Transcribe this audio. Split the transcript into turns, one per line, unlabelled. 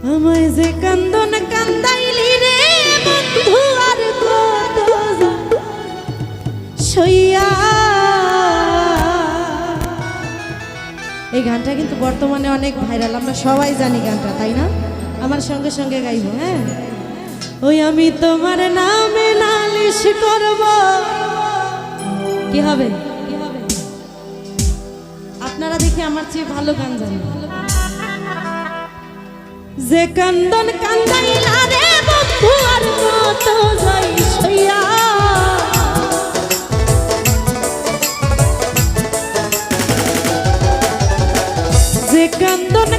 আমায় যে কান্দন কান্দাইলি রে বন্ধু আর কত সইয়া। এই গানটা কিন্তু বর্তমানে অনেক ভাইরাল, আমরা সবাই জানি গানটা, তাই না? আমার সঙ্গে সঙ্গে গাইব। হ্যাঁ, ওই আমি তোমার নামে নালিশ করব। কি হবে? আপনারা দেখি আমার চেয়ে ভালো গান জানেন। যে কান্দন কান্দাইলা রে বন্ধু আর কত যাই সইয়া। যে কান্দন